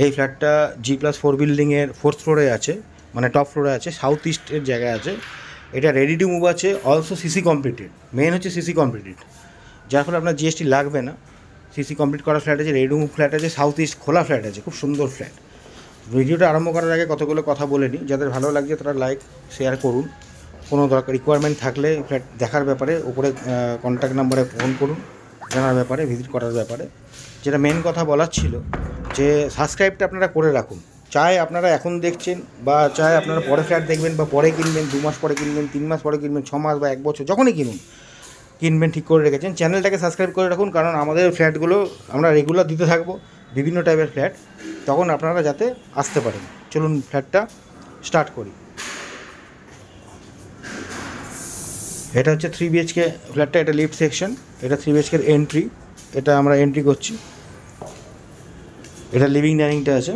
এই ফ্ল্যাটটা G+4 বিল্ডিংয়ের 4th ফ্লোরে আছে, মানে টপ ফ্লোরে আছে, সাউথ ইস্টের জায়গায় আছে। এটা রেডি টু মুভ আছে, অলসো সিসি কমপ্লিটেড। মেন হচ্ছে সিসি কমপ্লিটেড, যার ফলে আপনার জিএসটি লাগবে না। সিসি কমপ্লিট করা ফ্ল্যাট আছে, রেডি টু মুভ ফ্ল্যাট আছে, সাউথ ইস্ট খোলা ফ্ল্যাট আছে, খুব সুন্দর ফ্ল্যাট। ভিডিওটা আরম্ভ করার আগে কতগুলো কথা বলে নিই, যাদের ভালো লাগছে তারা লাইক শেয়ার করুন। কোনো দরকার রিকোয়ারমেন্ট থাকলে ফ্ল্যাট দেখার ব্যাপারে উপরে কন্ট্যাক্ট নাম্বারে ফোন করুন, জানার ব্যাপারে, ভিজিট করার ব্যাপারে। যেটা মেন কথা বলার ছিল যে সাবস্ক্রাইবটা আপনারা করে রাখুন। চাই আপনারা এখন দেখছেন বা চাই আপনারা পরে ফ্ল্যাট দেখবেন বা পরে কিনবেন, 2 মাস পরে কিনবেন, 3 মাস পরে কিনবেন, 6 মাস বা 1 বছর, যখনই কিনবেন ঠিক করে রেখেছেন। চ্যানেলটাকে সাবস্ক্রাইব করে রাখুন, কারণ আমাদের ফ্ল্যাটগুলো আমরা রেগুলার দিতে থাকবো, বিভিন্ন টাইপের ফ্ল্যাট, তখন আপনারা যাতে আসতে পারেন। চলুন ফ্ল্যাটটা স্টার্ট করি। এটা হচ্ছে 3 BHK ফ্ল্যাটটা, এটা লিফট সেকশন, এটা 3 BHK এন্ট্রি, এটা আমরা এন্ট্রি করছি। এটা লিভিং ডাইনিংটা আছে।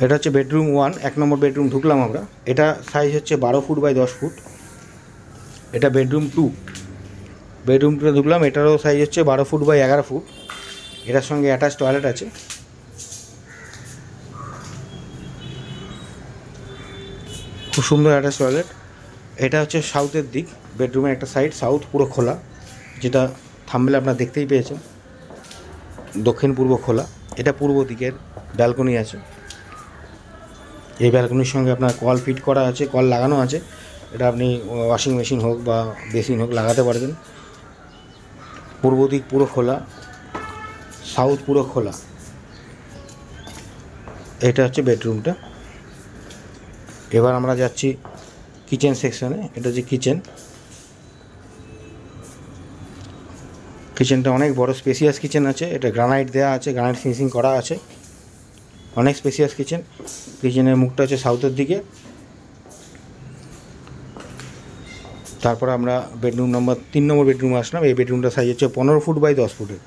এটা হচ্ছে বেডরুম 1, 1 নম্বর বেডরুম ঢুকলাম আমরা। এটা সাইজ হচ্ছে 12 ফুট বাই 10 ফুট। এটা বেডরুম 2, বেডরুম 2 ঢুকলাম, এটারও সাইজ হচ্ছে 12 ফুট বাই 11 ফুট। এটার সঙ্গে অ্যাটাচ টয়লেট আছে। খুব সুন্দর অ্যাটাচ টয়লেট। এটা হচ্ছে সাউথের দিক, বেডরুমের একটা সাইড সাউথ, পুরো খোলা, যেটা থাম্বনেলে আপনারা দেখতেই পেয়েছেন, দক্ষিণ পূর্ব খোলা। এটা পূর্ব দিকের ব্যালকনি আছে। এই ব্যালকনির সঙ্গে আপনার কল ফিট করা আছে, কল লাগানো আছে। এটা আপনি ওয়াশিং মেশিন হোক বা বেসিন হোক লাগাতে পারবেন। পূর্ব দিক পুরো খোলা, সাউথ পুরো খোলা। এটা হচ্ছে বেডরুমটা। এবার আমরা যাচ্ছি কিচেন সেকশনে। এটা হচ্ছে কিচেনটা অনেক বড় স্পেসিয়াস কিচেন আছে। এটা গ্রানাইট দেওয়া আছে, গ্রানাইট ফিনিশিং করা আছে, অনেক স্পেসিয়াস কিচেন। কিচেনের মুখটা হচ্ছে সাউথের দিকে। তারপর আমরা বেডরুম নম্বর 3 নম্বর বেডরুমে আসলাম। এই বেডরুমটা সাইজ হচ্ছে 15 ফুট বাই 10 ফুটের।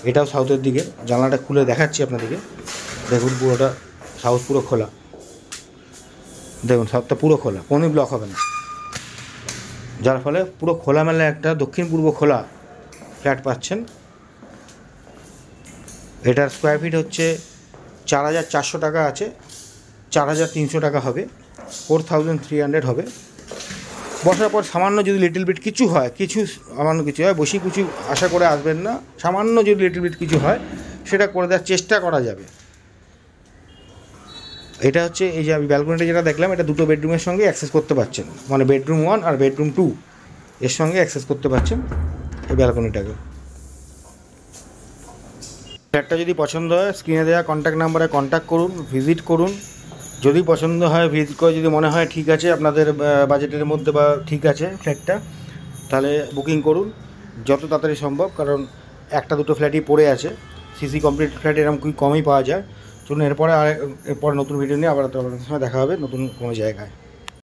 এটাও সাউথের দিকে। জানলাটা খুলে দেখাচ্ছি আপনাদেরকে, দেখুন পুরোটা সাউথ পুরো খোলা। দেখুন সাউথটা পুরো খোলা, কোনোই ব্লক হবে না, যার ফলে পুরো খোলামেলা একটা দক্ষিণ পূর্ব খোলা ফ্ল্যাট পাচ্ছেন। এটার স্কোয়ার ফিট হচ্ছে 4,400 টাকা আছে, 4,300 টাকা হবে, 4,300 হবে। বসার পর সামান্য যদি লিটল বিট কিছু হয়, সামান্য কিছু হয়, বেশি কিছু আশা করে আসবেন না, সামান্য যদি লিটল বিট কিছু হয় সেটা করে দেওয়ার চেষ্টা করা যাবে। এটা হচ্ছে এই যে আমি ব্যালকনিটা যেটা দেখলাম, এটা 2টো বেডরুমের সঙ্গে অ্যাক্সেস করতে পারছেন, মানে বেডরুম 1 আর বেডরুম 2 এর সঙ্গে অ্যাক্সেস করতে পারছেন এই ব্যালকনিটাকে। ফ্ল্যাটটা যদি পছন্দ হয় স্ক্রিনে দেওয়া কন্ট্যাক্ট নাম্বারে কন্ট্যাক্ট করুন, ভিজিট করুন। যদি পছন্দ হয়, ভিজিট করে যদি মনে হয় ঠিক আছে আপনাদের বাজেটের মধ্যে বা ঠিক আছে ফ্ল্যাটটা, তাহলে বুকিং করুন যত তাড়াতাড়ি সম্ভব, কারণ 1-2 ফ্ল্যাটই পড়ে আছে। সিসি কমপ্লিট ফ্ল্যাট এরকম খুবই কমই পাওয়া যায়। চলুন এরপরে নতুন ভিডিও নিয়ে আবার আপনাদের সঙ্গে দেখা হবে নতুন কোনো জায়গায়।